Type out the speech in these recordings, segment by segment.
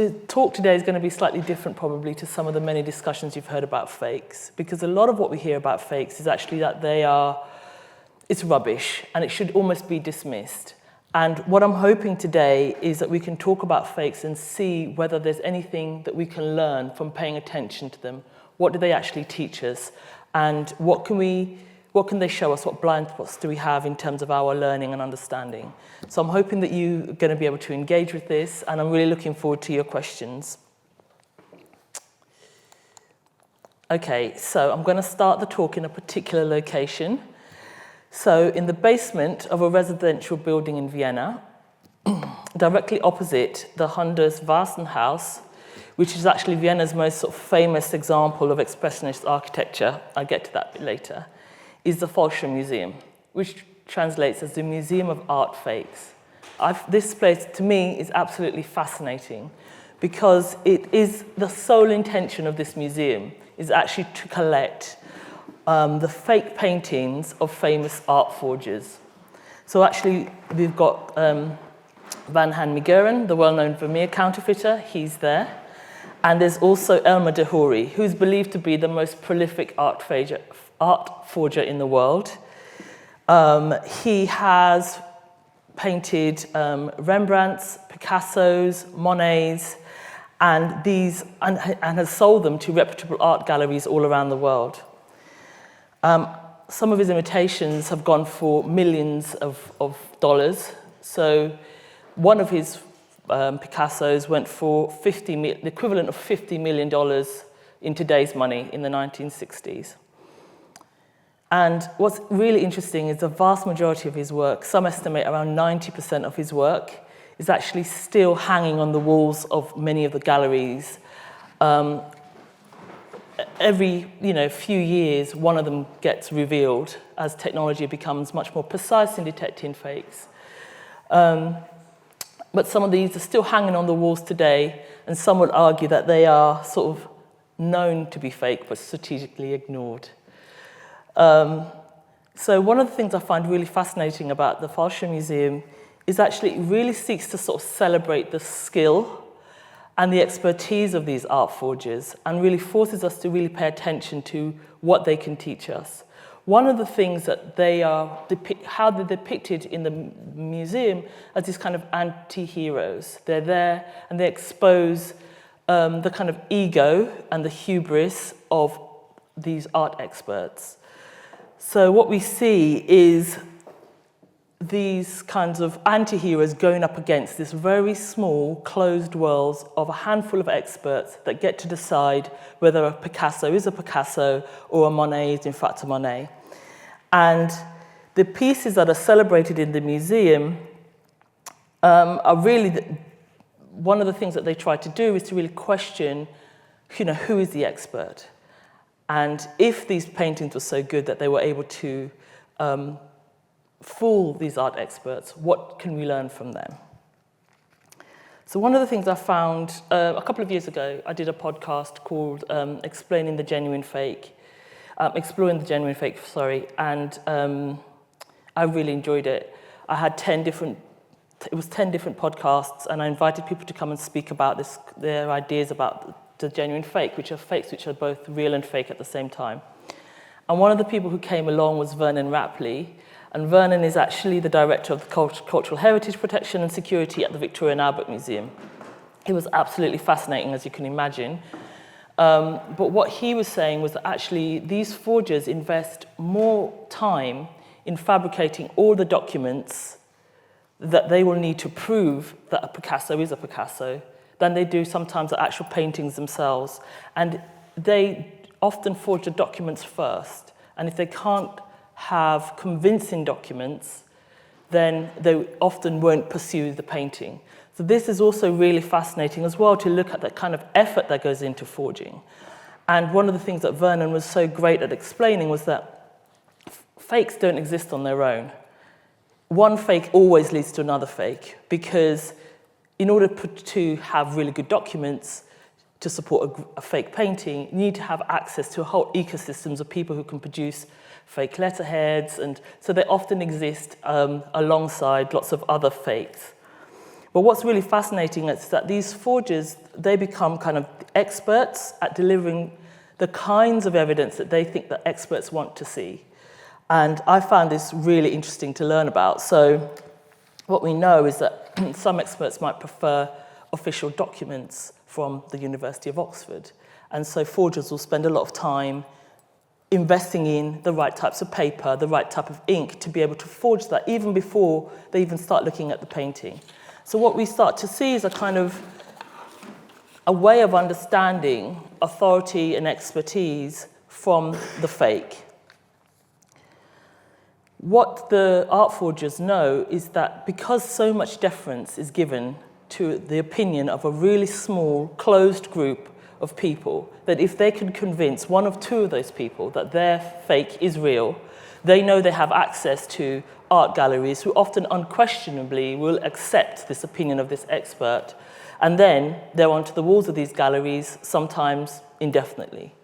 the talk today is going to be slightly different probably to some of the many discussions you've heard about fakes, because a lot of what we hear about fakes is actually that it's rubbish and it should almost be dismissed. And what I'm hoping today is that we can talk about fakes and see whether there's anything that we can learn from paying attention to them. What do they actually teach us? And what can they show us? What blind spots do we have in terms of our learning and understanding? So I'm hoping that you're going to be able to engage with this, and I'm really looking forward to your questions. Okay, so I'm going to start the talk in a particular location. So in the basement of a residential building in Vienna, directly opposite the Hunders Wassen House, which is actually Vienna's most sort of famous example of expressionist architecture, I'll get to that a bit later, is the Pharma Museum, which translates as the Museum of Art Fakes. This place, to me, is absolutely fascinating because it is the sole intention of this museum is actually to collect the fake paintings of famous art forgers. So actually, we've got Van Han Meegeren, the well-known Vermeer counterfeiter, he's there. And there's also Elmer de Hory, who's believed to be the most prolific art forger in the world. He has painted Rembrandts, Picassos, Monets, and has sold them to reputable art galleries all around the world. Some of his imitations have gone for millions of dollars. So one of his Picassos went for the equivalent of $50 million in today's money in the 1960s. And what's really interesting is the vast majority of his work, some estimate around 90% of his work, is actually still hanging on the walls of many of the galleries. Every few years, one of them gets revealed as technology becomes much more precise in detecting fakes. But some of these are still hanging on the walls today, and some would argue that they are sort of known to be fake but strategically ignored. So one of the things I find really fascinating about the Pharma Museum is actually it really seeks to sort of celebrate the skill and the expertise of these art forgers and really forces us to really pay attention to what they can teach us. One of the things that how they're depicted in the museum as these kind of anti-heroes. They're there and they expose the kind of ego and the hubris of these art experts. So what we see is these kinds of anti-heroes going up against this very small, closed world of a handful of experts that get to decide whether a Picasso is a Picasso or a Monet is in fact a Monet. And the pieces that are celebrated in the museum are really, one of the things that they try to do is to really question, who is the expert? And if these paintings were so good that they were able to fool these art experts, what can we learn from them? So one of the things I found a couple of years ago, I did a podcast called Exploring the Genuine Fake, and I really enjoyed it. I had 10 different podcasts, and I invited people to come and speak about their ideas about the genuine fake, which are fakes which are both real and fake at the same time. And one of the people who came along was Vernon Rapley, and Vernon is actually the director of the Cultural Heritage Protection and Security at the Victoria and Albert Museum. It was absolutely fascinating, as you can imagine. But what he was saying was that actually these forgers invest more time in fabricating all the documents that they will need to prove that a Picasso is a Picasso than they do sometimes the actual paintings themselves. And they often forge the documents first. And if they can't have convincing documents, then they often won't pursue the painting. So this is also really fascinating as well to look at that kind of effort that goes into forging. And one of the things that Vernon was so great at explaining was that fakes don't exist on their own. One fake always leads to another fake, because in order to have really good documents to support a fake painting, you need to have access to a whole ecosystems of people who can produce fake letterheads, and so they often exist alongside lots of other fakes. But what's really fascinating is that these forgers, they become kind of experts at delivering the kinds of evidence that they think that experts want to see. And I found this really interesting to learn about. So what we know is that some experts might prefer official documents from the University of Oxford. And so forgers will spend a lot of time investing in the right types of paper, the right type of ink to be able to forge that even before they even start looking at the painting. So what we start to see is a kind of a way of understanding authority and expertise from the fake. What the art forgers know is that because so much deference is given to the opinion of a really small, closed group of people, that if they can convince one of two of those people that their fake is real, they know they have access to art galleries who often unquestionably will accept this opinion of this expert, and then they're onto the walls of these galleries, sometimes indefinitely.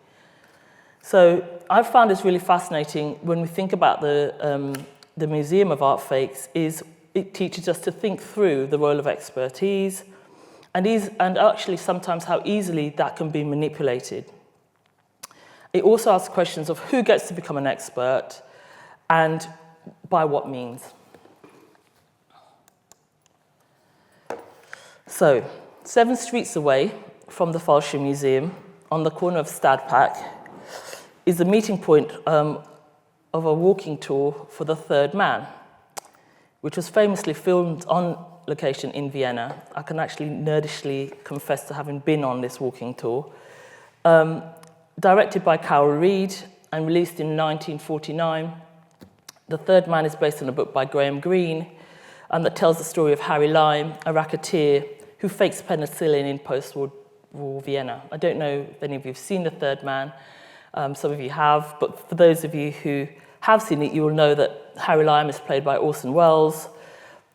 So I've found this really fascinating when we think about the Museum of Art Fakes. Is it teaches us to think through the role of expertise and actually sometimes how easily that can be manipulated. It also asks questions of who gets to become an expert and by what means. So, 7 streets away from the Falsham Museum, on the corner of Stadpack, is the meeting point of a walking tour for The Third Man, which was famously filmed on location in Vienna. I can actually nerdishly confess to having been on this walking tour. Directed by Carol Reed and released in 1949, The Third Man is based on a book by Graham Greene that tells the story of Harry Lime, a racketeer who fakes penicillin in post-war Vienna. I don't know if any of you have seen The Third Man. Some of you have, but for those of you who have seen it, you will know that Harry Lime is played by Orson Welles,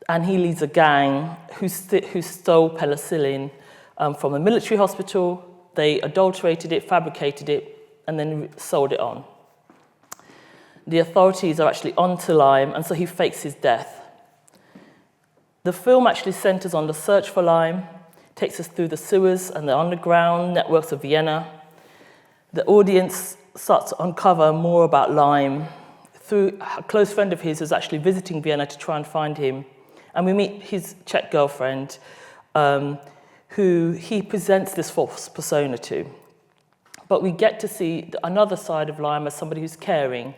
and he leads a gang who stole penicillin from a military hospital. They adulterated it, fabricated it, and then sold it on. The authorities are actually onto Lime, and so he fakes his death. The film actually centers on the search for Lime, takes us through the sewers and the underground networks of Vienna. The audience starts to uncover more about Lime through a close friend of his who's actually visiting Vienna to try and find him. And we meet his Czech girlfriend, who he presents this false persona to. But we get to see another side of Lime as somebody who's caring.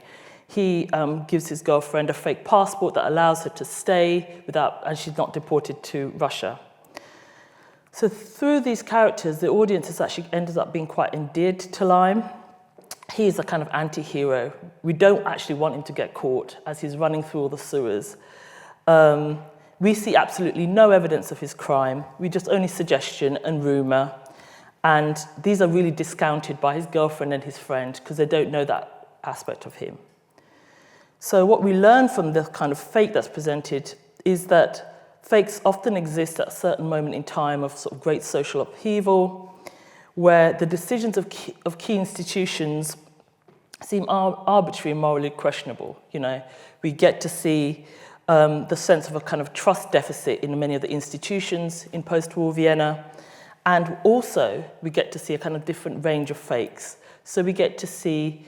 He gives his girlfriend a fake passport that allows her to stay and she's not deported to Russia. So through these characters, the audience has actually ended up being quite endeared to Lime. He is a kind of anti-hero. We don't actually want him to get caught as he's running through all the sewers. We see absolutely no evidence of his crime. We just only suggestion and rumour. And these are really discounted by his girlfriend and his friend because they don't know that aspect of him. So what we learn from the kind of fake that's presented is that fakes often exist at a certain moment in time of sort of great social upheaval, where the decisions of key institutions seem arbitrary and morally questionable. You know, we get to see the sense of a kind of trust deficit in many of the institutions in post-war Vienna, and also we get to see a kind of different range of fakes. So we get to see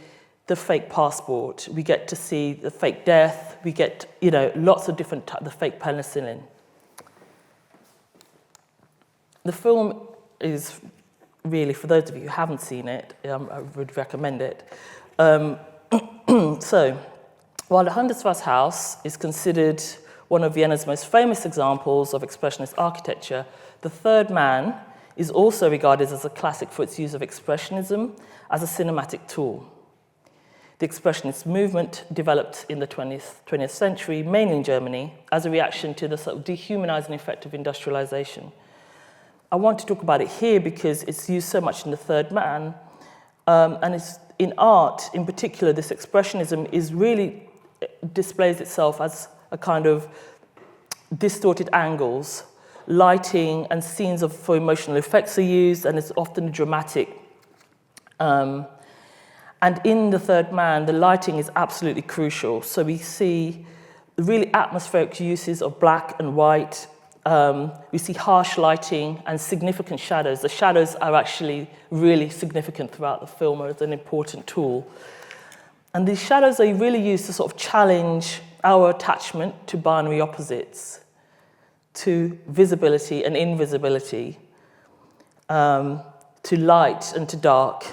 the fake passport, we get to see the fake death, we get, lots of different types, the fake penicillin. The film is really, for those of you who haven't seen it, I would recommend it. So, while the Hundertstrasse House is considered one of Vienna's most famous examples of expressionist architecture, The Third Man is also regarded as a classic for its use of expressionism as a cinematic tool. The expressionist movement developed in the 20th century, mainly in Germany, as a reaction to the sort of dehumanizing effect of industrialization. I want to talk about it here because it's used so much in The Third Man, and it's in art, in particular, this expressionism really displays itself as a kind of distorted angles, lighting and scenes for emotional effects are used, and it's often dramatic. And in The Third Man, the lighting is absolutely crucial. So we see the really atmospheric uses of black and white, We see harsh lighting and significant shadows. The shadows are actually really significant throughout the film as an important tool. And these shadows are really used to sort of challenge our attachment to binary opposites, to visibility and invisibility, to light and to dark,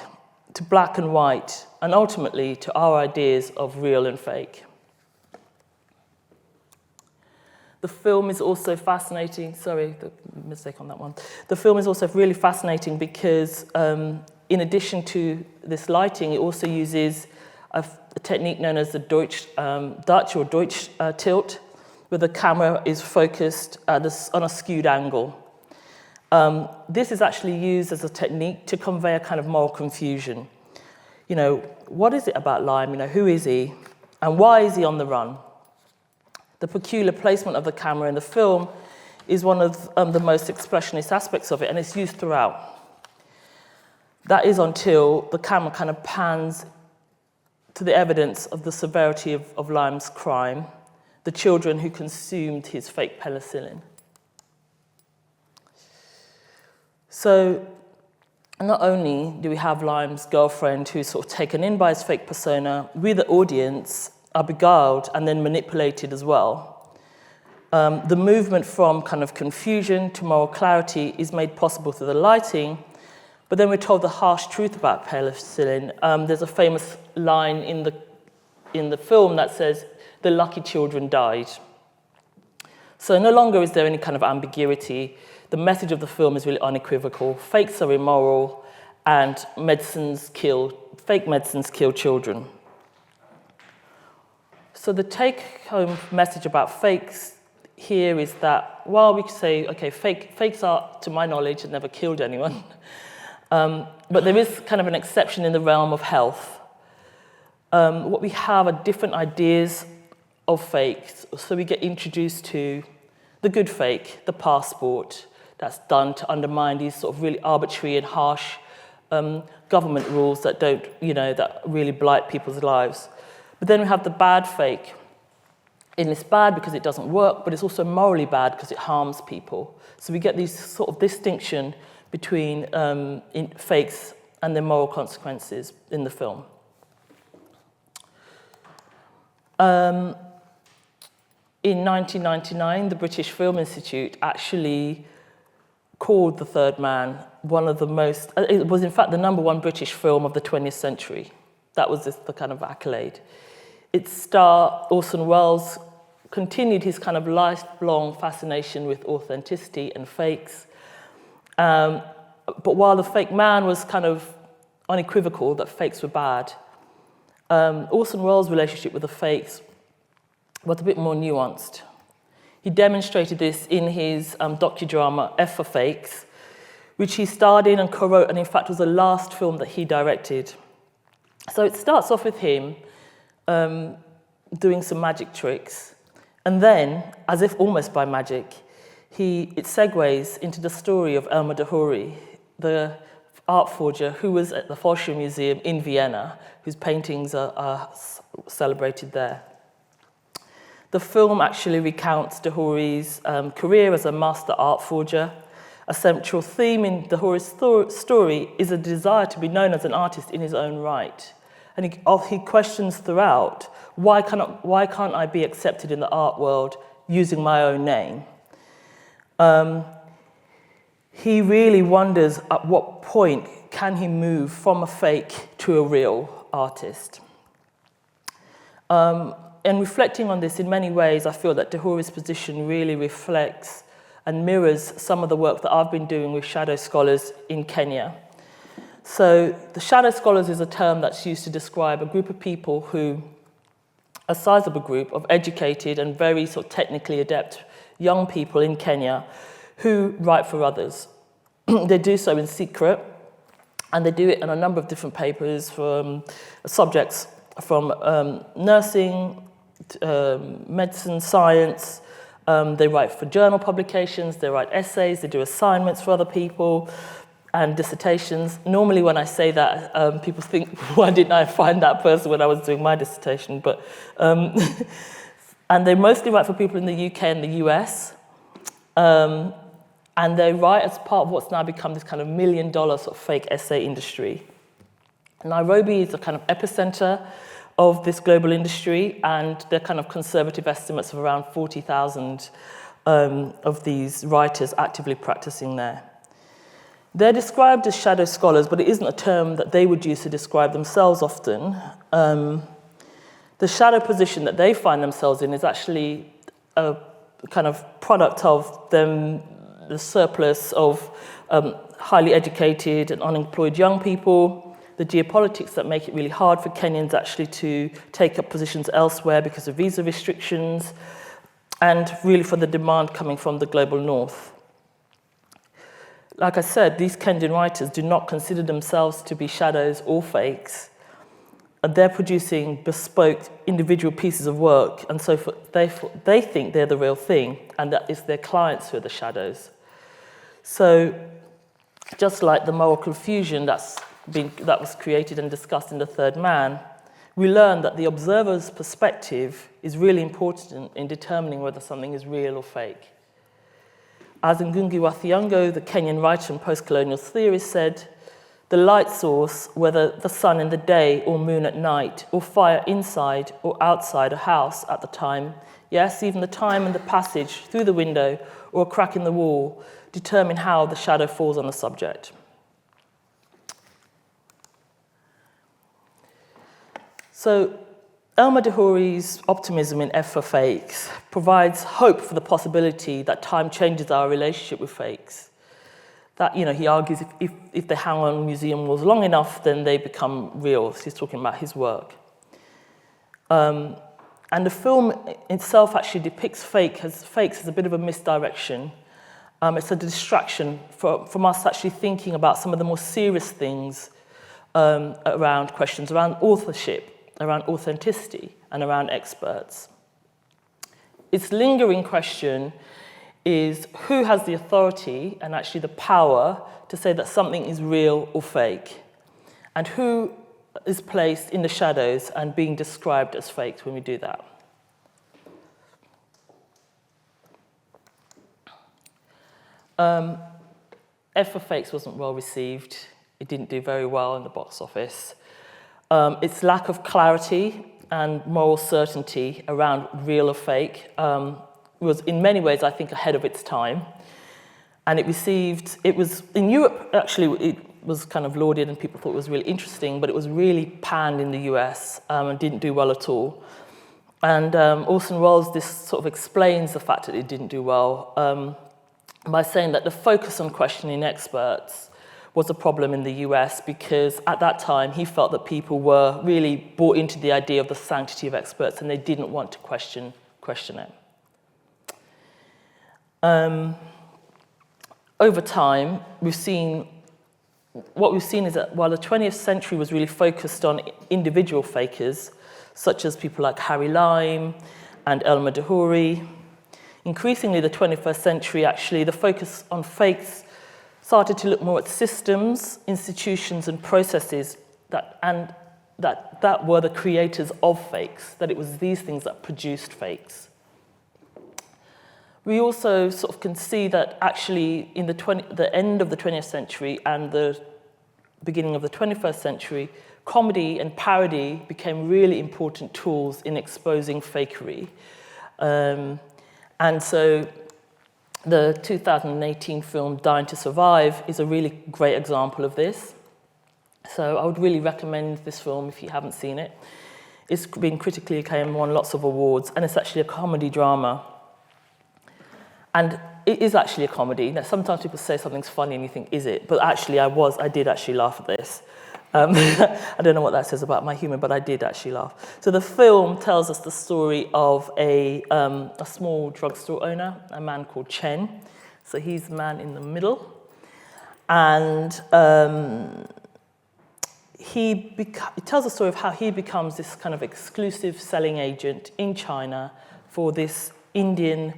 to black and white, and ultimately to our ideas of real and fake. The film is also fascinating, sorry, the mistake on that one. The film is also really fascinating because in addition to this lighting, it also uses a technique known as the Dutch tilt, where the camera is focused on a skewed angle. This is actually used as a technique to convey a kind of moral confusion. You know, what is it about Lime? You know, who is he? And why is he on the run? The peculiar placement of the camera in the film is one of the most expressionist aspects of it, and it's used throughout. That is until the camera kind of pans to the evidence of the severity of Lime's crime, the children who consumed his fake penicillin. So not only do we have Lime's girlfriend who's sort of taken in by his fake persona, we, the audience, are beguiled and then manipulated as well. The movement from kind of confusion to moral clarity is made possible through the lighting, but then we're told the harsh truth about penicillin. There's a famous line in the film that says, "The lucky children died." So no longer is there any kind of ambiguity. The message of the film is really unequivocal. Fakes are immoral, and fake medicines kill children. So the take-home message about fakes here is that while we could say, okay, fakes are, to my knowledge, have never killed anyone, but there is kind of an exception in the realm of health. What we have are different ideas of fakes. So we get introduced to the good fake, the passport, that's done to undermine these sort of really arbitrary and harsh government rules that that really blight people's lives. But then we have the bad fake. And it's bad because it doesn't work, but it's also morally bad because it harms people. So we get these sort of distinction between fakes and their moral consequences in the film. In 1999, the British Film Institute actually called The Third Man one of the most, it was in fact the #1 British film of the 20th century. That was the kind of accolade. Its star, Orson Welles, continued his kind of lifelong fascination with authenticity and fakes. But while The Fake Man was kind of unequivocal that fakes were bad, Orson Welles' relationship with the fakes was a bit more nuanced. He demonstrated this in his docudrama F for Fakes, which he starred in and co-wrote, and in fact was the last film that he directed. So it starts off with him doing some magic tricks, and then, as if almost by magic, it segues into the story of Elmer Dahuri, the art forger who was at the Forschung Museum in Vienna, whose paintings are celebrated there. The film actually recounts Dahuri's career as a master art forger. A central theme in Dahuri's story is a desire to be known as an artist in his own right. And he questions throughout, why can't I be accepted in the art world using my own name? He really wonders at what point can he move from a fake to a real artist. And reflecting on this in many ways, I feel that Dahuri's position really reflects and mirrors some of the work that I've been doing with shadow scholars in Kenya. So the shadow scholars is a term that's used to describe a group of people who, a sizable group of educated and very sort of technically adept young people in Kenya who write for others. They do so in secret, and they do it in a number of different papers from subjects from nursing, medicine, science. They write for journal publications, they write essays, they do assignments for other people, and dissertations. Normally when I say that, people think, why didn't I find that person when I was doing my dissertation? But and they mostly write for people in the UK and the US. And they write as part of what's now become this kind of $1 million sort of fake essay industry. Nairobi is a kind of epicenter of this global industry, and there are kind of conservative estimates of around 40,000 of these writers actively practicing there. They're described as shadow scholars, but it isn't a term that they would use to describe themselves often. The shadow position that they find themselves in is actually a kind of product of them, the surplus of highly educated and unemployed young people, the geopolitics that make it really hard for Kenyans actually to take up positions elsewhere because of visa restrictions, and really for the demand coming from the global north. Like I said, these Kenyan writers do not consider themselves to be shadows or fakes. And they're producing bespoke individual pieces of work, and so they think they're the real thing, and that it's their clients who are the shadows. So just like the moral confusion that was created and discussed in The Third Man, we learn that the observer's perspective is really important in determining whether something is real or fake. As Ngugi wa Thiong'o, the Kenyan writer and post-colonial theorist, said, "The light source, whether the sun in the day or moon at night, or fire inside or outside a house at the time, yes, even the time and the passage through the window or a crack in the wall, determine how the shadow falls on the subject." So Elmer Dehori's optimism in F for Fakes provides hope for the possibility that time changes our relationship with fakes. That, he argues if they hang on museum walls long enough, then they become real. So he's talking about his work. And the film itself actually depicts fakes as a bit of a misdirection. It's a distraction from us actually thinking about some of the more serious things around questions around authorship, around authenticity, and around experts. Its lingering question is who has the authority and actually the power to say that something is real or fake, and who is placed in the shadows and being described as fakes when we do that. F for Fakes wasn't well received. It didn't do very well in the box office. Its lack of clarity and moral certainty around real or fake was in many ways, I think, ahead of its time. And it was, in Europe, actually, it was kind of lauded and people thought it was really interesting, but it was really panned in the US and didn't do well at all. And Orson Welles, this sort of explains the fact that it didn't do well by saying that the focus on questioning experts was a problem in the US because at that time he felt that people were really bought into the idea of the sanctity of experts and they didn't want to question it. Over time, we've seen is that while the 20th century was really focused on individual fakers, such as people like Harry Lime and Elmer Dehori, increasingly the 21st century, actually, the focus on fakes started to look more at systems, institutions, and processes that were the creators of fakes, that it was these things that produced fakes. We also sort of can see that actually in the end of the 20th century and the beginning of the 21st century, comedy and parody became really important tools in exposing fakery. And so the 2018 film Dying to Survive is a really great example of this. So I would really recommend this film if you haven't seen it. It's been critically acclaimed, won lots of awards, and it's actually a comedy drama. And it is actually a comedy. Now, sometimes people say something's funny and you think, is it? But actually, I did actually laugh at this. I don't know what that says about my humour, but I did actually laugh. So the film tells us the story of a small drugstore owner, a man called Chen. So he's the man in the middle. And it tells the story of how he becomes this kind of exclusive selling agent in China for this Indian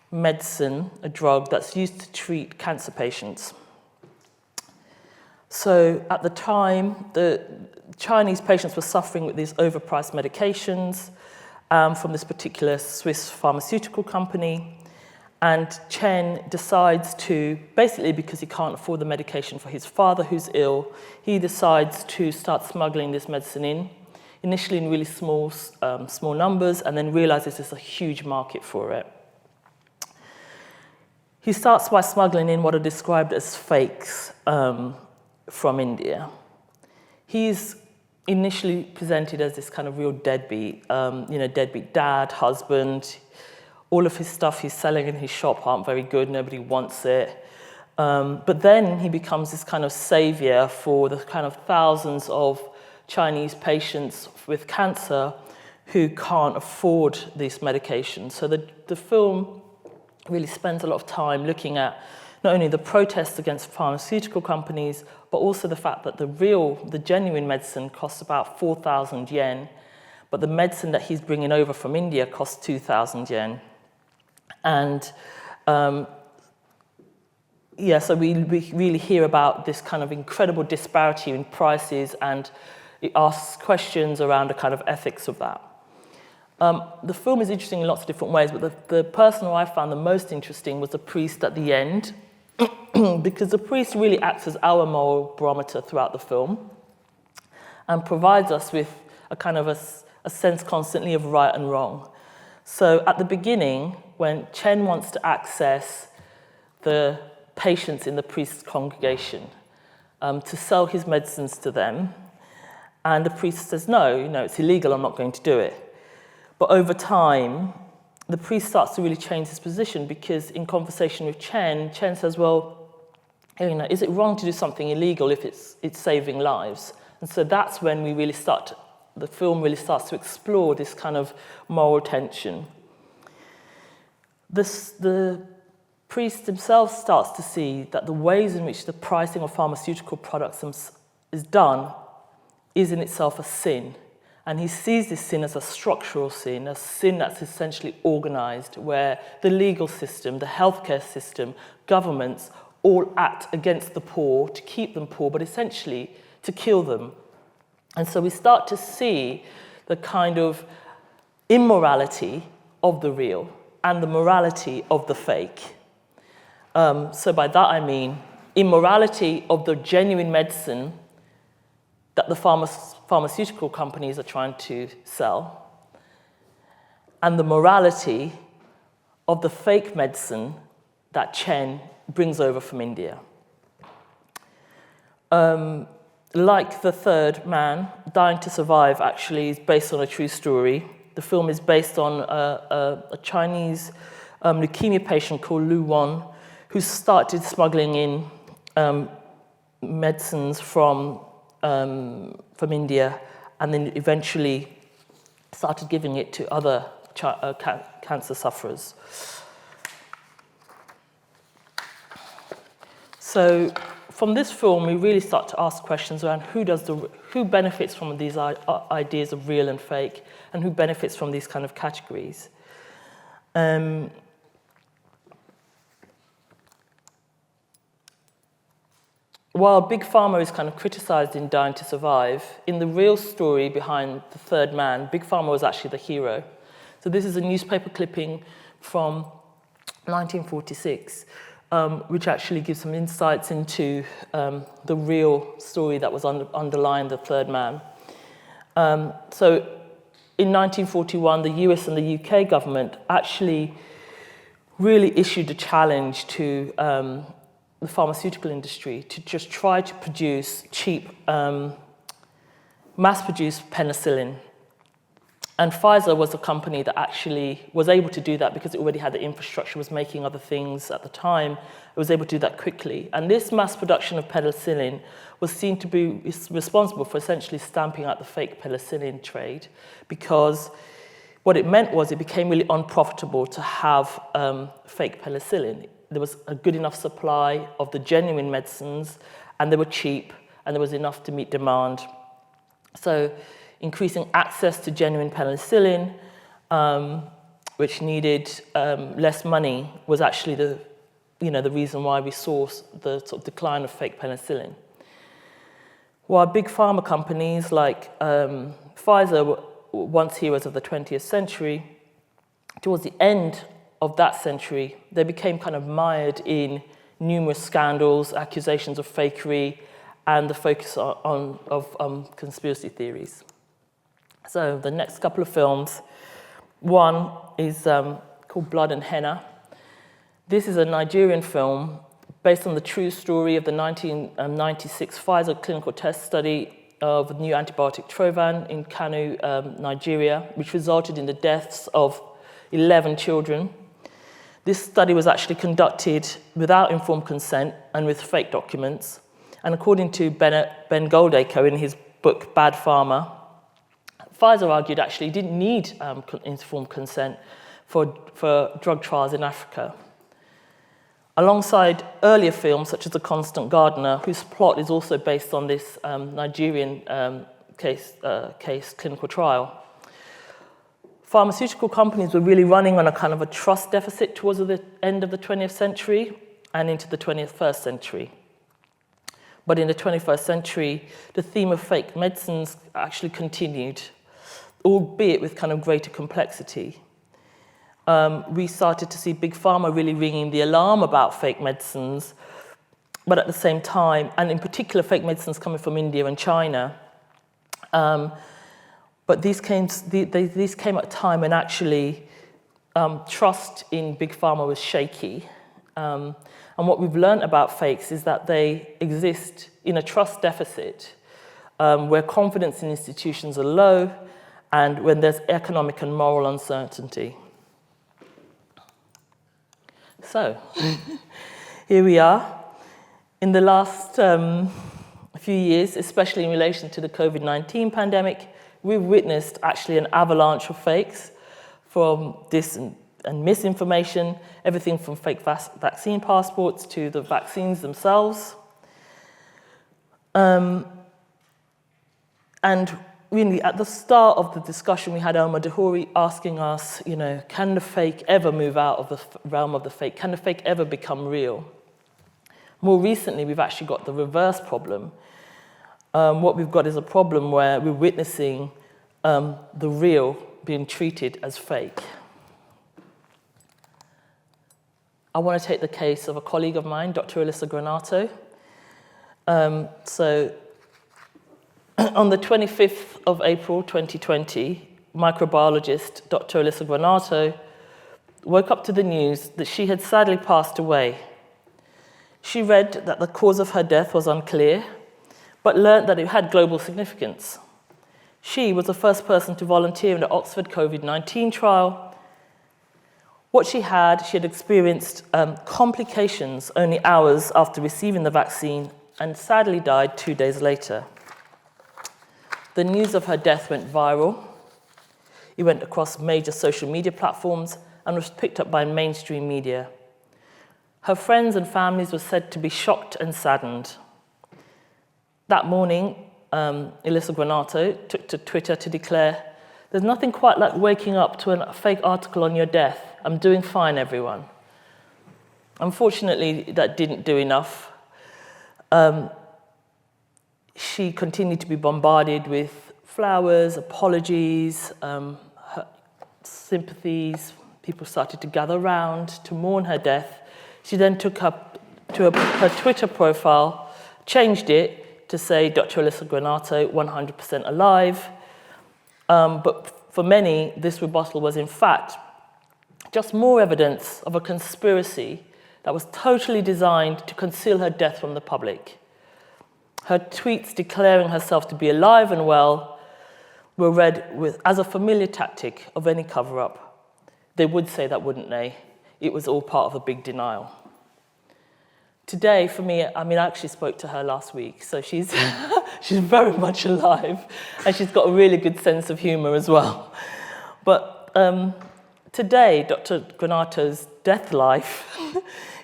medicine, a drug that's used to treat cancer patients. So at the time, the Chinese patients were suffering with these overpriced medications from this particular Swiss pharmaceutical company. And Chen decides to, basically because he can't afford the medication for his father who's ill, he decides to start smuggling this medicine in, initially in really small numbers, and then realizes there's a huge market for it. He starts by smuggling in what are described as fakes from India. He's initially presented as this kind of real deadbeat, deadbeat dad, husband. All of his stuff he's selling in his shop aren't very good, nobody wants it. But then he becomes this kind of savior for the kind of thousands of Chinese patients with cancer who can't afford these medications. So the film really spends a lot of time looking at not only the protests against pharmaceutical companies, but also the fact that the genuine medicine costs about 4,000 yen, but the medicine that he's bringing over from India costs 2,000 yen. And so we really hear about this kind of incredible disparity in prices, and it asks questions around the kind of ethics of that. The film is interesting in lots of different ways, but the person who I found the most interesting was the priest at the end, because the priest really acts as our moral barometer throughout the film and provides us with a kind of a sense constantly of right and wrong. So at the beginning, when Chen wants to access the patients in the priest's congregation to sell his medicines to them, and the priest says, no, it's illegal, I'm not going to do it. But over time, the priest starts to really change his position, because in conversation with Chen says, well, is it wrong to do something illegal if it's saving lives? And so that's when the film really starts to explore this kind of moral tension. The priest himself starts to see that the ways in which the pricing of pharmaceutical products is done is in itself a sin. And he sees this sin as a structural sin, a sin that's essentially organized, where the legal system, the healthcare system, governments all act against the poor to keep them poor, but essentially to kill them. And so we start to see the kind of immorality of the real and the morality of the fake. So by that I mean immorality of the genuine medicine that the pharmaceutical companies are trying to sell, and the morality of the fake medicine that Chen brings over from India. Like The Third Man, Dying to Survive actually is based on a true story. The film is based on a Chinese leukemia patient called Lu Wan, who started smuggling in medicines from India, and then eventually started giving it to other cancer sufferers. So from this film, we really start to ask questions around who benefits from these ideas of real and fake, and who benefits from these kind of categories. While Big Pharma is kind of criticized in Dying to Survive, in the real story behind The Third Man, Big Pharma was actually the hero. So this is a newspaper clipping from 1946, which actually gives some insights into the real story that was underlying The Third Man. So in 1941, the US and the UK government actually really issued a challenge to the pharmaceutical industry to just try to produce cheap, mass-produced penicillin. And Pfizer was a company that actually was able to do that because it already had the infrastructure, was making other things at the time. It was able to do that quickly. And this mass production of penicillin was seen to be responsible for essentially stamping out the fake penicillin trade, because what it meant was it became really unprofitable to have fake penicillin. There was a good enough supply of the genuine medicines, and they were cheap, and there was enough to meet demand. So increasing access to genuine penicillin, which needed less money, was actually the reason why we saw the sort of decline of fake penicillin. While big pharma companies like Pfizer were once heroes of the 20th century, towards the end of that century, they became kind of mired in numerous scandals, accusations of fakery, and the focus of conspiracy theories. So the next couple of films, one is called Blood and Henna. This is a Nigerian film based on the true story of the 1996 Pfizer clinical test study of the new antibiotic Trovan in Kano, Nigeria, which resulted in the deaths of 11 children. This study was actually conducted without informed consent and with fake documents. And according to Ben Goldacre in his book Bad Pharma, Pfizer argued actually didn't need informed consent for drug trials in Africa. Alongside earlier films such as The Constant Gardener, whose plot is also based on this Nigerian case clinical trial. Pharmaceutical companies were really running on a kind of a trust deficit towards the end of the 20th century and into the 21st century. But in the 21st century, the theme of fake medicines actually continued, albeit with kind of greater complexity. We started to see Big Pharma really ringing the alarm about fake medicines, but at the same time, and in particular fake medicines coming from India and China. But these came at a time when actually trust in Big Pharma was shaky. And what we've learned about fakes is that they exist in a trust deficit where confidence in institutions are low and when there's economic and moral uncertainty. So, here we are. In the last few years, especially in relation to the COVID-19 pandemic, we've witnessed actually an avalanche of fakes from dis and misinformation, everything from fake vaccine passports to the vaccines themselves. And really, at the start of the discussion, we had Omar Dahori asking us, can the fake ever move out of the realm of the fake? Can the fake ever become real? More recently, we've actually got the reverse problem. What we've got is a problem where we're witnessing the real being treated as fake. I want to take the case of a colleague of mine, Dr. Alyssa Granato. On the 25th of April 2020, microbiologist Dr. Alyssa Granato woke up to the news that she had sadly passed away. She read that the cause of her death was unclear, but learned that it had global significance. She was the first person to volunteer in the Oxford COVID-19 trial. What she had experienced complications only hours after receiving the vaccine and sadly died 2 days later. The news of her death went viral. It went across major social media platforms and was picked up by mainstream media. Her friends and families were said to be shocked and saddened. That morning, Alyssa Granato took to Twitter to declare, "There's nothing quite like waking up to a fake article on your death. I'm doing fine, everyone." Unfortunately, that didn't do enough. She continued to be bombarded with flowers, apologies, sympathies. People started to gather around to mourn her death. She then took up to her Twitter profile, changed it to say Dr. Alyssa Granato, 100% alive. But for many, this rebuttal was in fact just more evidence of a conspiracy that was totally designed to conceal her death from the public. Her tweets declaring herself to be alive and well were read as a familiar tactic of any cover-up. They would say that, wouldn't they? It was all part of a big denial. Today, for me, I actually spoke to her last week, so she's very much alive, and she's got a really good sense of humor as well. But today, Dr. Granato's death life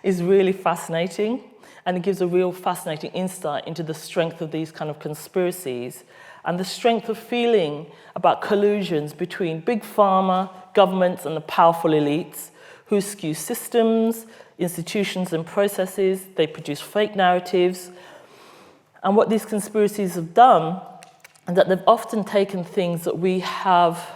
is really fascinating, and it gives a real fascinating insight into the strength of these kind of conspiracies and the strength of feeling about collusions between big pharma, governments, and the powerful elites who skew systems, institutions, and processes. They produce fake narratives. And what these conspiracies have done is that they've often taken things that we have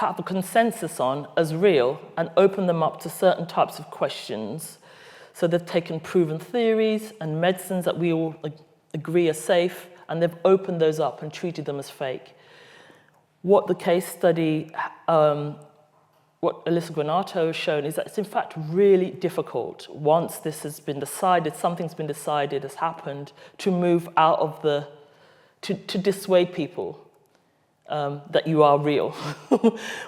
have a consensus on as real and open them up to certain types of questions. So they've taken proven theories and medicines that we all agree are safe, and they've opened those up and treated them as fake. What the case study, what Alyssa Granato has shown is that it's in fact really difficult once this has been decided, something's been decided, has happened, to move out of to dissuade people that you are real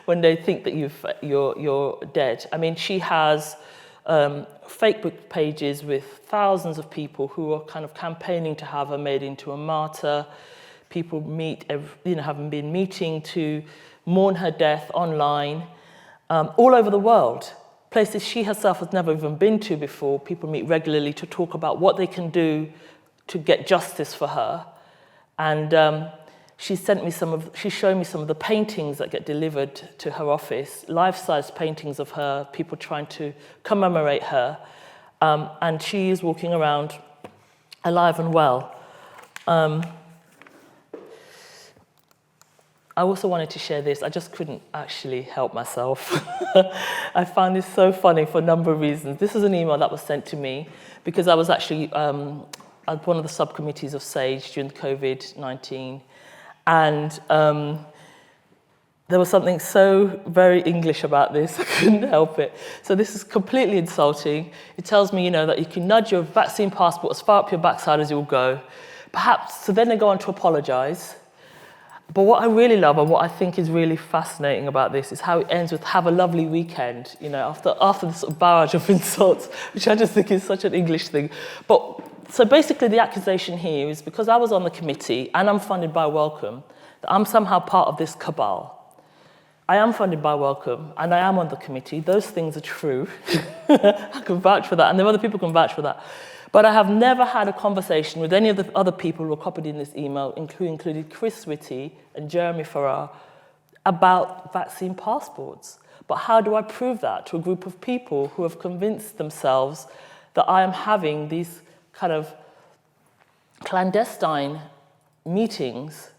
when they think that you're dead. I mean, she has Facebook pages with thousands of people who are kind of campaigning to have her made into a martyr. People have been meeting to mourn her death online. All over the world, places she herself has never even been to before. People meet regularly to talk about what they can do to get justice for her. And she showed me some of the paintings that get delivered to her office, life-size paintings of her, people trying to commemorate her. And she is walking around alive and well. I also wanted to share this. I just couldn't actually help myself. I found this so funny for a number of reasons. This is an email that was sent to me because I was actually at one of the subcommittees of SAGE during COVID-19. And there was something so very English about this, I couldn't help it. So this is completely insulting. It tells me, that you can nudge your vaccine passport as far up your backside as you'll go. Perhaps, so then they go on to apologize. But what I really love and what I think is really fascinating about this is how it ends with "have a lovely weekend," after this sort of barrage of insults, which I just think is such an English thing. But so basically the accusation here is because I was on the committee and I'm funded by Wellcome, that I'm somehow part of this cabal. I am funded by Wellcome and I am on the committee. Those things are true. I can vouch for that, and there are other people who can vouch for that. But I have never had a conversation with any of the other people who were copied in this email, including Chris Whitty and Jeremy Farrar, about vaccine passports. But how do I prove that to a group of people who have convinced themselves that I am having these kind of clandestine meetings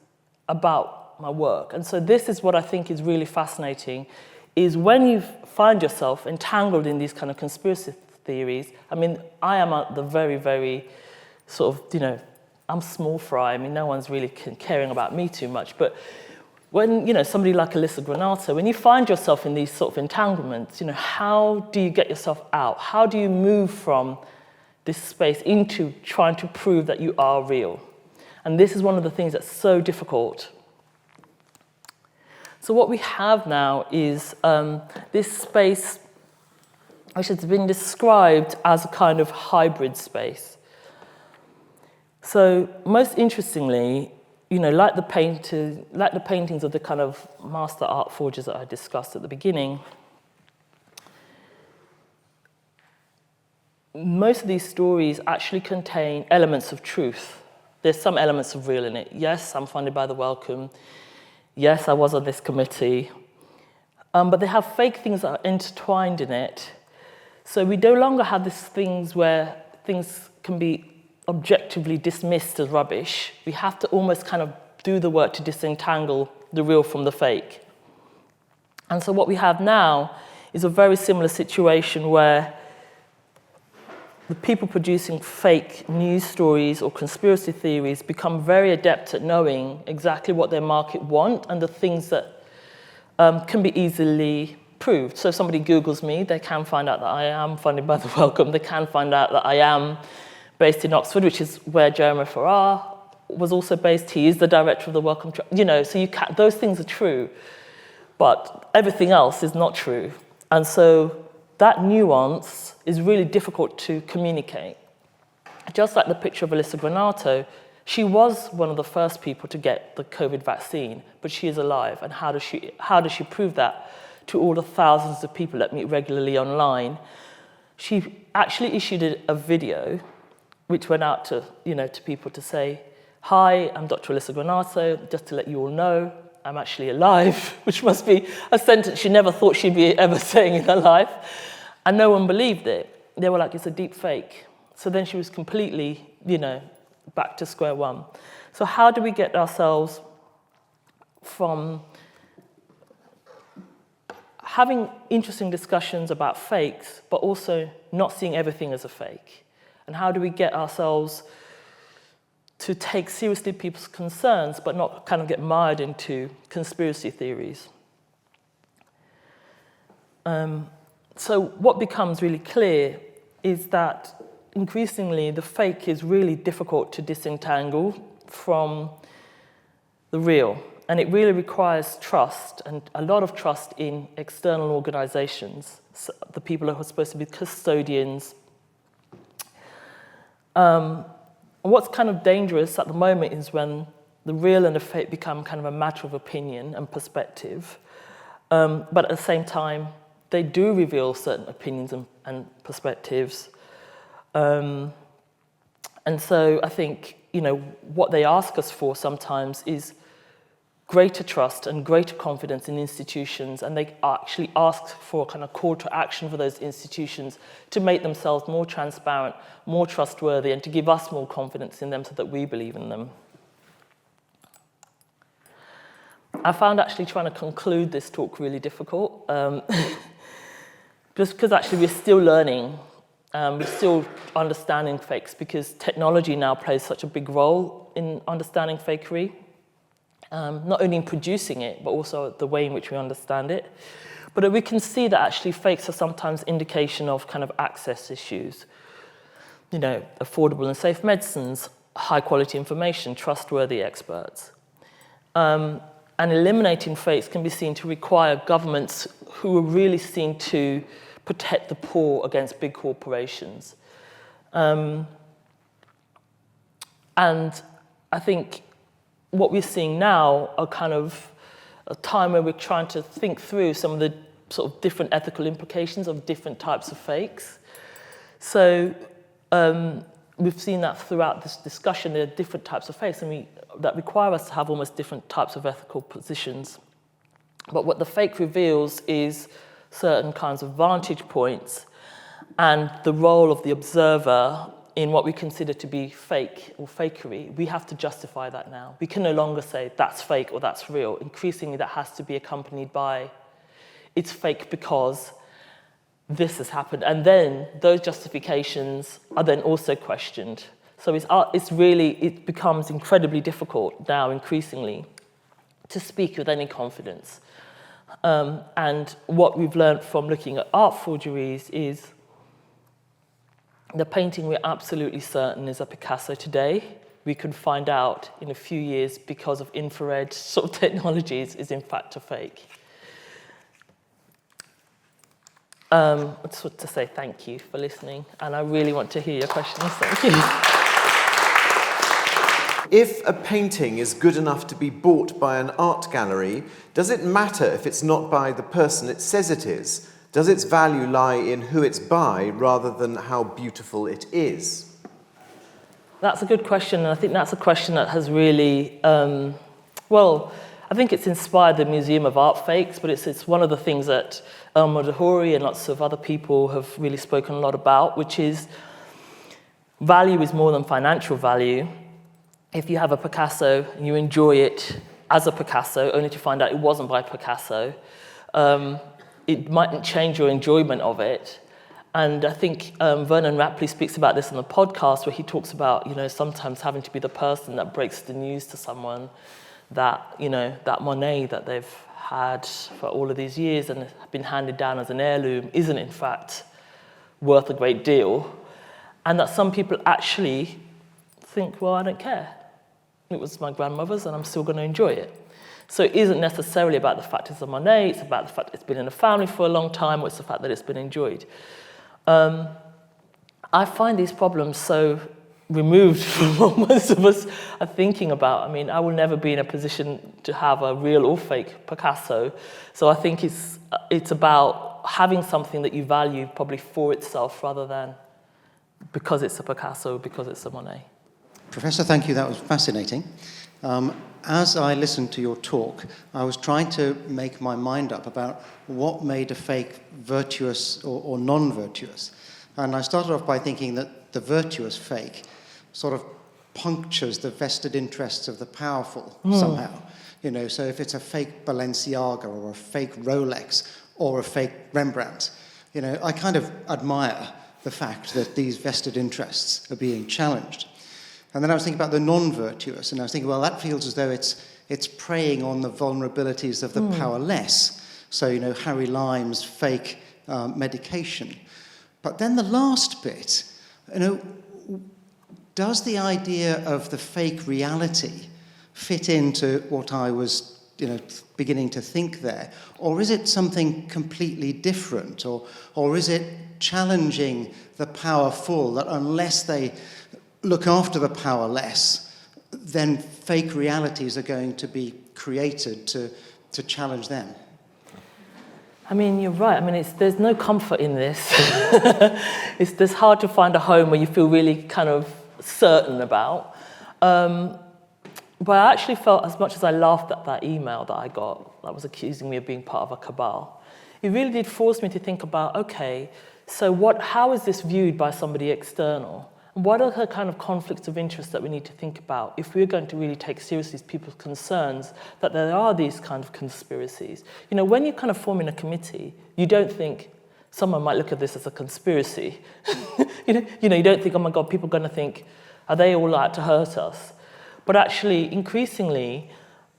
about my work? And so this is what I think is really fascinating, is when you find yourself entangled in these kind of conspiracy theories. I mean, I am at the very, very sort of, I'm small fry. I mean, no one's really caring about me too much. But when, somebody like Alyssa Granato, when you find yourself in these sort of entanglements, how do you get yourself out? How do you move from this space into trying to prove that you are real? And this is one of the things that's so difficult. So what we have now is this space which has been described as a kind of hybrid space. So most interestingly, like the paintings of the kind of master art forgers that I discussed at the beginning, most of these stories actually contain elements of truth. There's some elements of real in it. Yes, I'm funded by the Wellcome. Yes, I was on this committee. But they have fake things that are intertwined in it. So we no longer have these things where things can be objectively dismissed as rubbish. We have to almost kind of do the work to disentangle the real from the fake. And so what we have now is a very similar situation where the people producing fake news stories or conspiracy theories become very adept at knowing exactly what their market want and the things that can be easily proved. So if somebody Googles me, they can find out that I am funded by the Wellcome. They can find out that I am based in Oxford, which is where Jeremy Farrar was also based. He is the director of the Wellcome. So those things are true, but everything else is not true. And so that nuance is really difficult to communicate. Just like the picture of Alyssa Granato, she was one of the first people to get the COVID vaccine, but she is alive. And how does she prove that to all the thousands of people that meet regularly online? She actually issued a video which went out to people to say, "Hi, I'm Dr. Alyssa Granato, just to let you all know, I'm actually alive," which must be a sentence she never thought she'd be ever saying in her life. And no one believed it. They were like, it's a deep fake. So then she was completely, back to square one. So how do we get ourselves from having interesting discussions about fakes, but also not seeing everything as a fake. And how do we get ourselves to take seriously people's concerns, but not kind of get mired into conspiracy theories? So what becomes really clear is that increasingly the fake is really difficult to disentangle from the real. And it really requires trust, and a lot of trust in external organizations, so the people who are supposed to be custodians. What's kind of dangerous at the moment is when the real and the fake become kind of a matter of opinion and perspective. But at the same time, they do reveal certain opinions and perspectives. And so I think, what they ask us for sometimes is greater trust and greater confidence in institutions, and they actually ask for a kind of call to action for those institutions to make themselves more transparent, more trustworthy, and to give us more confidence in them so that we believe in them. I found actually trying to conclude this talk really difficult, just because actually we're still learning, we're still understanding fakes, because technology now plays such a big role in understanding fakery. Not only in producing it, but also the way in which we understand it. But we can see that actually fakes are sometimes indication of kind of access issues. Affordable and safe medicines, high quality information, trustworthy experts. And eliminating fakes can be seen to require governments who are really seen to protect the poor against big corporations. And I think what we're seeing now are kind of a time where we're trying to think through some of the sort of different ethical implications of different types of fakes. So we've seen that throughout this discussion, there are different types of fakes, and that require us to have almost different types of ethical positions. But what the fake reveals is certain kinds of vantage points and the role of the observer in what we consider to be fake or fakery. We have to justify that now. We can no longer say that's fake or that's real. Increasingly, that has to be accompanied by it's fake because this has happened. And then those justifications are then also questioned. So it becomes incredibly difficult now, increasingly, to speak with any confidence. And what we've learned from looking at art forgeries is the painting we're absolutely certain is a Picasso today, we can find out in a few years because of infrared sort of technologies is in fact a fake. I just want to say thank you for listening, and I really want to hear your questions. Thank you. If a painting is good enough to be bought by an art gallery, does it matter if it's not by the person it says it is? Does its value lie in who it's by rather than how beautiful it is? That's a good question, and I think that's a question that has really, I think it's inspired the Museum of Art Fakes, but it's one of the things that Madhuri and lots of other people have really spoken a lot about, which is value is more than financial value. If you have a Picasso and you enjoy it as a Picasso, only to find out it wasn't by Picasso, it mightn't change your enjoyment of it. And I think Vernon Rapley speaks about this in the podcast, where he talks about, sometimes having to be the person that breaks the news to someone that, that Monet that they've had for all of these years and been handed down as an heirloom isn't in fact worth a great deal. And that some people actually think, well, I don't care. It was my grandmother's and I'm still going to enjoy it. So it isn't necessarily about the fact it's a Monet, it's about the fact it's been in the family for a long time, or it's the fact that it's been enjoyed. I find these problems so removed from what most of us are thinking about. I mean, I will never be in a position to have a real or fake Picasso. So I think it's about having something that you value probably for itself rather than because it's a Picasso, because it's a Monet. Professor, thank you. That was fascinating. As I listened to your talk, I was trying to make my mind up about what made a fake virtuous or non-virtuous. And I started off by thinking that the virtuous fake sort of punctures the vested interests of the powerful somehow. So if it's a fake Balenciaga or a fake Rolex, or a fake Rembrandt. You know, I kind of admire the fact that these vested interests are being challenged. And then I was thinking about the non-virtuous, and I was thinking, well, that feels as though it's preying on the vulnerabilities of the powerless. So, you know, Harry Lime's fake medication. But then the last bit, you know, does the idea of the fake reality fit into what I was, you know, beginning to think there? Or is it something completely different? Or is it challenging the powerful, that unless they look after the powerless, then fake realities are going to be created to challenge them? I mean, you're right. I mean, there's no comfort in this. It's hard to find a home where you feel really kind of certain about. But I actually felt, as much as I laughed at that email that I got that was accusing me of being part of a cabal, it really did force me to think about, okay, so how is this viewed by somebody external? And what are the kind of conflicts of interest that we need to think about if we're going to really take seriously people's concerns that there are these kind of conspiracies? You know, when you're kind of forming a committee, you don't think someone might look at this as a conspiracy. you know, you don't think, oh my God, people are going to think, are they all out to hurt us? But actually, increasingly,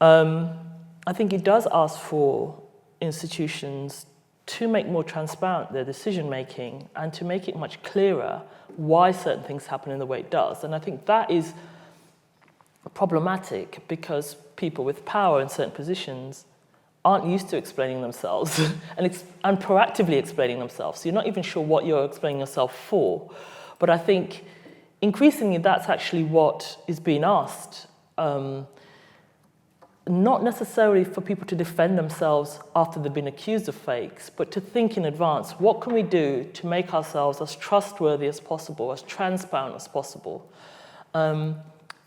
I think it does ask for institutions to make more transparent their decision-making and to make it much clearer why certain things happen in the way it does. And I think that is problematic because people with power in certain positions aren't used to explaining themselves and proactively explaining themselves. So you're not even sure what you're explaining yourself for. But I think increasingly that's actually what is being asked. Not necessarily for people to defend themselves after they've been accused of fakes, but to think in advance, what can we do to make ourselves as trustworthy as possible, as transparent as possible? You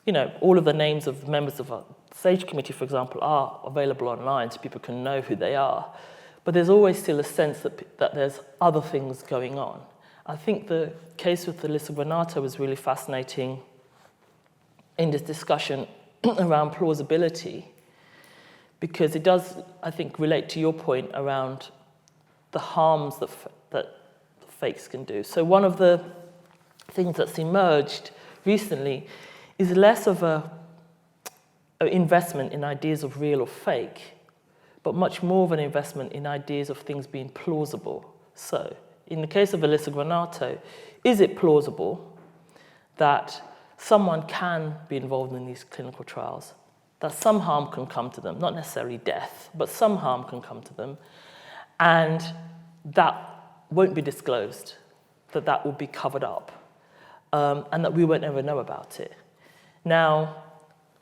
know, all of the names of members of a SAGE committee, for example, are available online so people can know who they are. But there's always still a sense that there's other things going on. I think the case with Alyssa Granato was really fascinating in this discussion around plausibility, because it does, I think, relate to your point around the harms that fakes can do. So one of the things that's emerged recently is less of an investment in ideas of real or fake, but much more of an investment in ideas of things being plausible. So in the case of Alyssa Granato, is it plausible that someone can be involved in these clinical trials, that some harm can come to them, not necessarily death, but some harm can come to them, and that won't be disclosed, that will be covered up, and that we won't ever know about it? Now,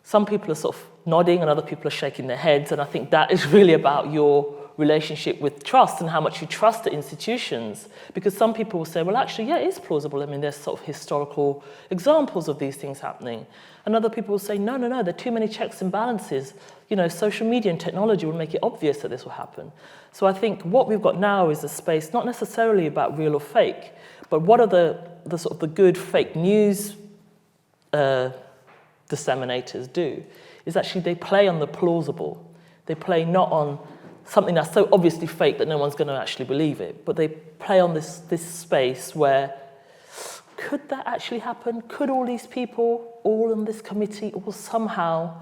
some people are sort of nodding and other people are shaking their heads, and I think that is really about your relationship with trust and how much you trust the institutions. Because some people will say, well, actually, yeah, it is plausible. I mean, there's sort of historical examples of these things happening. And other people will say, no, there are too many checks and balances. You know, social media and technology will make it obvious that this will happen. So I think what we've got now is a space not necessarily about real or fake, but what are the sort of the good fake news disseminators do is actually they play on the plausible. They play not on something that's so obviously fake that no one's going to actually believe it, but they play on this space where, could that actually happen? Could all these people, all in this committee, all somehow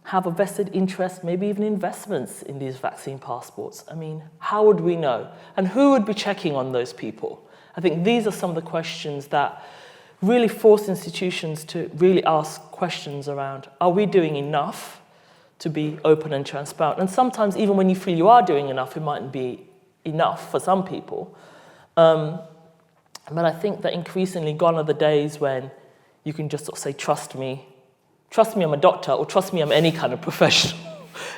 have a vested interest, maybe even investments in these vaccine passports? I mean, how would we know? And who would be checking on those people? I think these are some of the questions that really force institutions to really ask questions around, are we doing enough to be open and transparent? And sometimes even when you feel you are doing enough, it mightn't be enough for some people. But I think that increasingly gone are the days when you can just sort of say, trust me, I'm a doctor, or trust me, I'm any kind of professional.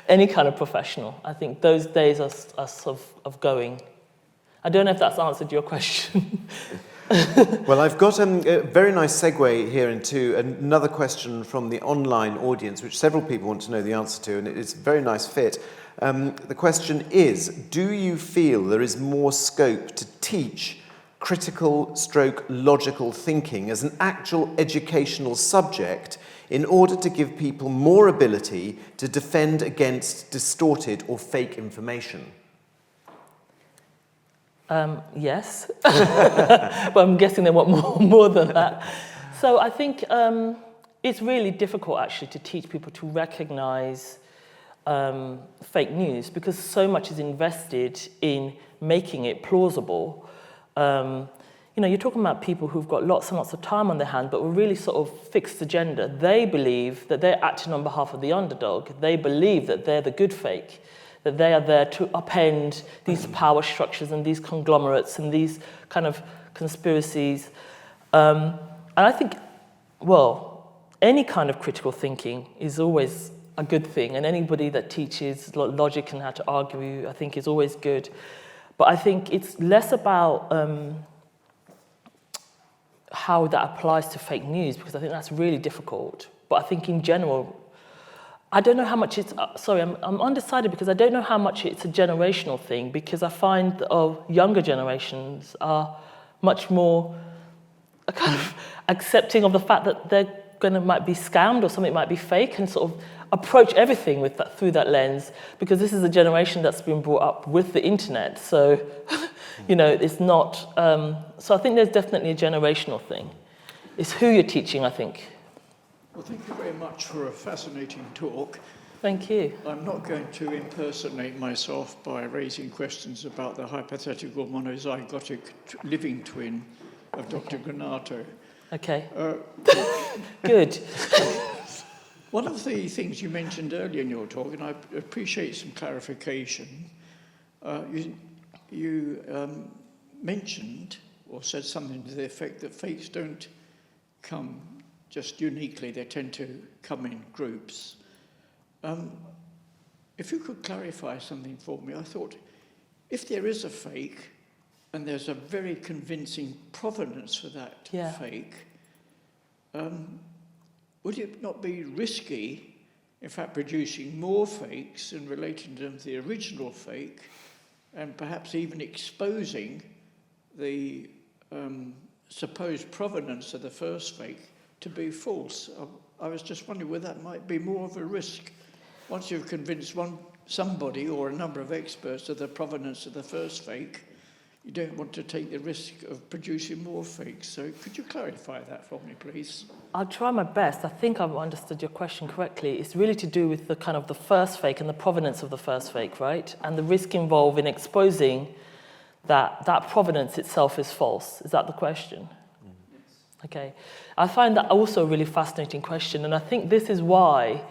Any kind of professional. I think those days are sort of going. I don't know if that's answered your question. Well, I've got a very nice segue here into another question from the online audience, which several people want to know the answer to, and it's a very nice fit. The question is, do you feel there is more scope to teach critical/logical thinking as an actual educational subject in order to give people more ability to defend against distorted or fake information? Yes, but I'm guessing they want more than that. So I think it's really difficult actually to teach people to recognize fake news because so much is invested in making it plausible. You know, you're talking about people who've got lots and lots of time on their hands, but were really sort of fixed agenda. They believe that they're acting on behalf of the underdog. They believe that they're the good fake, that they are there to upend these power structures and these conglomerates and these kind of conspiracies. And I think, well, any kind of critical thinking is always a good thing, and anybody that teaches logic and how to argue, I think, is always good. But I think it's less about how that applies to fake news, because I think that's really difficult. But I think in general, I don't know how much it's, I'm undecided because I don't know how much it's a generational thing, because I find that younger generations are much more kind of accepting of the fact that they're might be scammed or something might be fake, and sort of approach everything with that through that lens, because this is a generation that's been brought up with the internet. So, you know, it's not, so I think there's definitely a generational thing. It's who you're teaching, I think. Well, thank you very much for a fascinating talk. Thank you. I'm not going to impersonate myself by raising questions about the hypothetical monozygotic living twin of Dr. Granato. Okay. Good. One of the things you mentioned earlier in your talk, and I appreciate some clarification, you mentioned or said something to the effect that fakes don't come just uniquely, they tend to come in groups. If you could clarify something for me, I thought, if there is a fake and there's a very convincing provenance for that fake, would it not be risky, in fact, producing more fakes and relating them to the original fake, and perhaps even exposing the supposed provenance of the first fake to be false? I was just wondering whether that might be more of a risk. Once you've convinced somebody or a number of experts of the provenance of the first fake, you don't want to take the risk of producing more fakes. So could you clarify that for me, please? I'll try my best. I think I've understood your question correctly. It's really to do with the kind of the first fake and the provenance of the first fake, right? And the risk involved in exposing that provenance itself is false. Is that the question? Yes. Okay. I find that also a really fascinating question, and I think this is why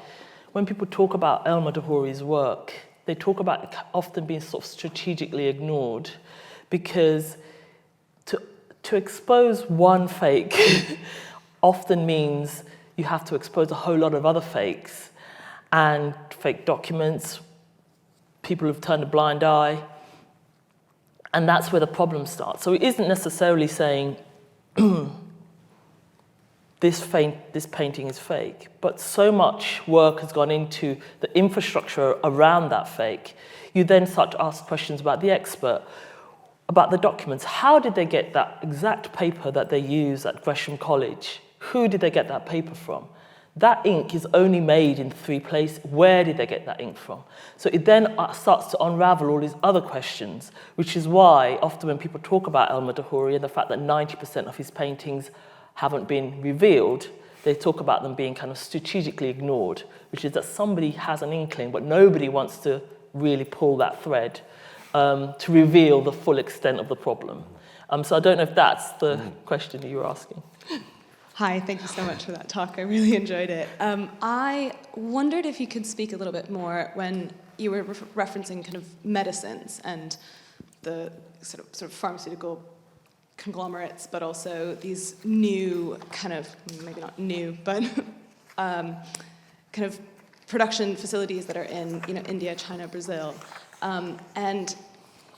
when people talk about El-Madhoury's work, they talk about it often being sort of strategically ignored, because to expose one fake often means you have to expose a whole lot of other fakes and fake documents, people who've turned a blind eye, and that's where the problem starts. So it isn't necessarily saying this painting is fake, but so much work has gone into the infrastructure around that fake. You then start to ask questions about the expert, about the documents. How did they get that exact paper that they use at Gresham College? Who did they get that paper from? That ink is only made in 3 places. Where did they get that ink from? So it then starts to unravel all these other questions, which is why often when people talk about El-Madhoury and the fact that 90% of his paintings haven't been revealed, they talk about them being kind of strategically ignored, which is that somebody has an inkling, but nobody wants to really pull that thread to reveal the full extent of the problem. So I don't know if that's the question that you were asking. Hi, thank you so much for that talk. I really enjoyed it. I wondered if you could speak a little bit more when you were referencing kind of medicines and the sort of pharmaceutical conglomerates, but also these new kind of, maybe not new, but kind of production facilities that are in India, China, Brazil. And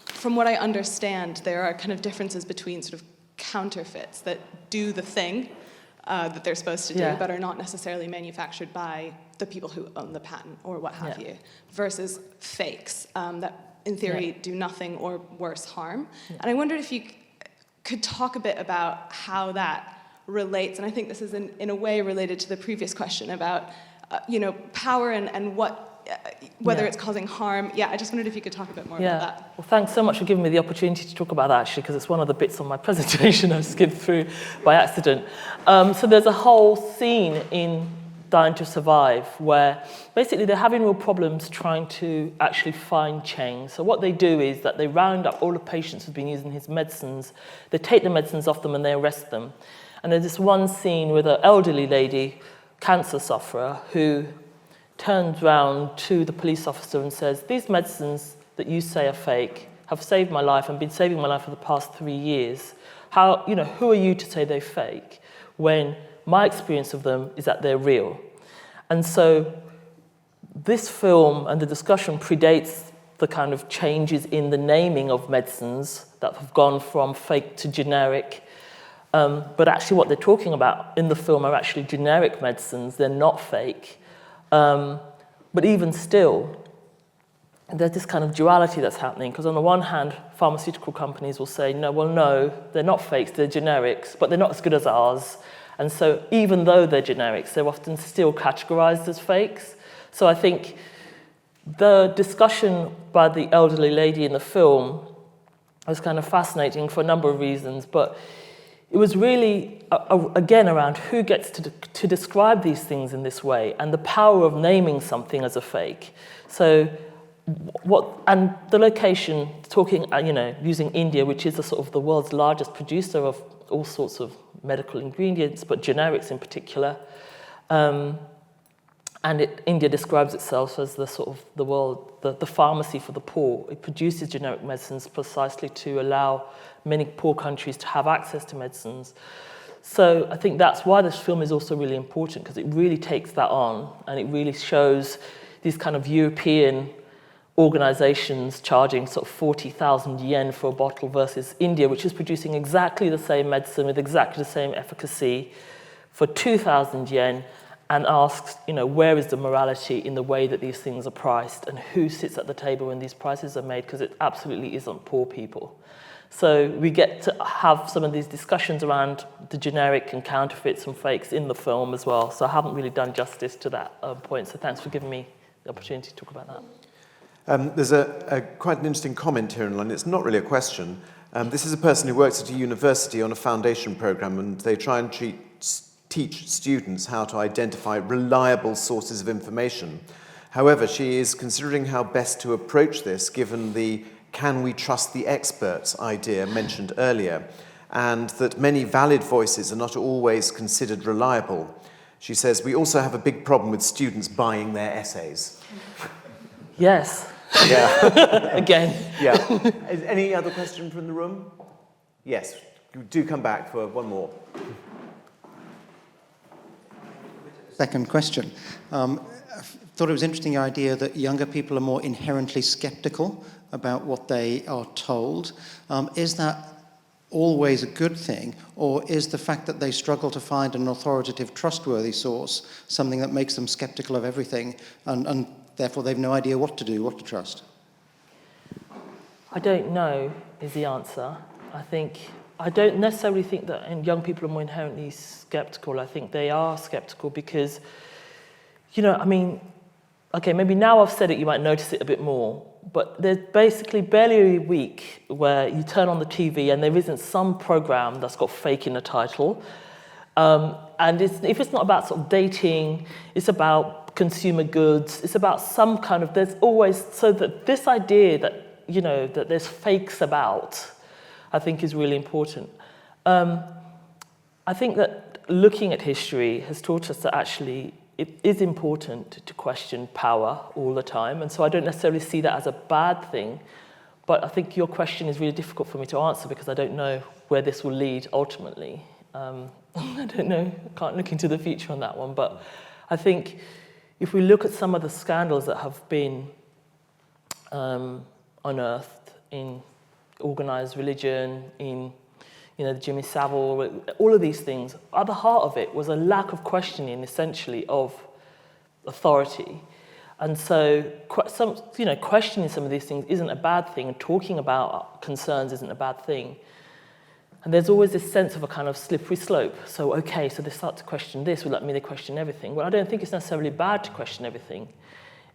from what I understand, there are kind of differences between sort of counterfeits that do the thing that they're supposed to do, but are not necessarily manufactured by the people who own the patent or what have you, versus fakes that, in theory, do nothing or worse harm. And I wondered if you could talk a bit about how that relates, and I think this is in a way related to the previous question about power and what whether Yeah. it's causing harm. Yeah, I just wondered if you could talk a bit more about that. Well, thanks so much for giving me the opportunity to talk about that, actually, because it's one of the bits on my presentation I skipped through by accident. So there's a whole scene in Dying to Survive where basically they're having real problems trying to actually find Cheng. So what they do is that they round up all the patients who've been using his medicines, they take the medicines off them and they arrest them. And there's this one scene with an elderly lady, cancer sufferer, who turns round to the police officer and says, these medicines that you say are fake have saved my life and been saving my life for the past 3 years. How, who are you to say they're fake when my experience of them is that they're real? And so this film and the discussion predates the kind of changes in the naming of medicines that have gone from fake to generic. But actually what they're talking about in the film are actually generic medicines. They're not fake. But even still, there's this kind of duality that's happening, because on the one hand, pharmaceutical companies will say, no, they're not fakes, they're generics, but they're not as good as ours. And so even though they're generics, they're often still categorized as fakes. So I think the discussion by the elderly lady in the film was kind of fascinating for a number of reasons, but it was really, again, around who gets to describe these things in this way and the power of naming something as a fake. So and the location, talking, using India, which is sort of the world's largest producer of all sorts of medical ingredients, but generics in particular. India describes itself as the sort of the pharmacy for the poor. It produces generic medicines precisely to allow many poor countries to have access to medicines. So I think that's why this film is also really important, because it really takes that on, and it really shows these kind of European organizations charging sort of 40,000 yen for a bottle versus India, which is producing exactly the same medicine with exactly the same efficacy for 2,000 yen, and asks, where is the morality in the way that these things are priced, and who sits at the table when these prices are made, because it absolutely isn't poor people. So we get to have some of these discussions around the generic and counterfeits and fakes in the film as well. So I haven't really done justice to that point, so thanks for giving me the opportunity to talk about that. There's quite an interesting comment here online. It's not really a question. This is a person who works at a university on a foundation program, and they try and teach students how to identify reliable sources of information. However, she is considering how best to approach this given the "can we trust the experts" idea mentioned earlier, and that many valid voices are not always considered reliable. She says, we also have a big problem with students buying their essays. Yes. Yeah. Again. Yeah. Is any other question from the room? Yes. Do come back for one more. Second question. I thought it was interesting, the idea that younger people are more inherently skeptical about what they are told. Is that always a good thing, or is the fact that they struggle to find an authoritative, trustworthy source something that makes them skeptical of everything, and therefore they've no idea what to do, what to trust? I don't know is the answer. I don't necessarily think that young people are more inherently skeptical. I think they are skeptical because, okay, maybe now I've said it, you might notice it a bit more, but there's basically barely a week where you turn on the TV and there isn't some program that's got fake in the title. And if it's not about sort of dating, it's about consumer goods, it's about some kind of, there's always, so that this idea that, that there's fakes about, I think is really important. I think that looking at history has taught us that actually it is important to question power all the time, and so I don't necessarily see that as a bad thing, but I think your question is really difficult for me to answer because I don't know where this will lead ultimately. I don't know, I can't look into the future on that one, but I think if we look at some of the scandals that have been unearthed in organised religion, in Jimmy Savile, all of these things, at the heart of it was a lack of questioning, essentially, of authority. And so, questioning some of these things isn't a bad thing, and talking about concerns isn't a bad thing. And there's always this sense of a kind of slippery slope. So, okay, so they start to question this, will that mean they question everything? Well, I don't think it's necessarily bad to question everything.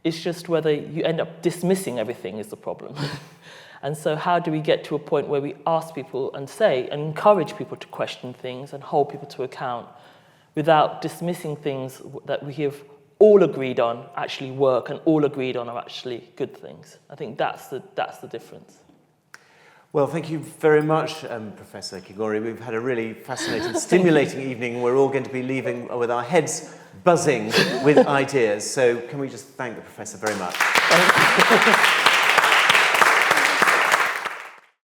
It's just whether you end up dismissing everything is the problem. And so how do we get to a point where we ask people and say, and encourage people to question things and hold people to account without dismissing things that we have all agreed on actually work and all agreed on are actually good things. I think that's the difference. Well, thank you very much, Professor Kingori. We've had a really fascinating, stimulating evening. We're all going to be leaving with our heads buzzing with ideas. So can we just thank the Professor very much?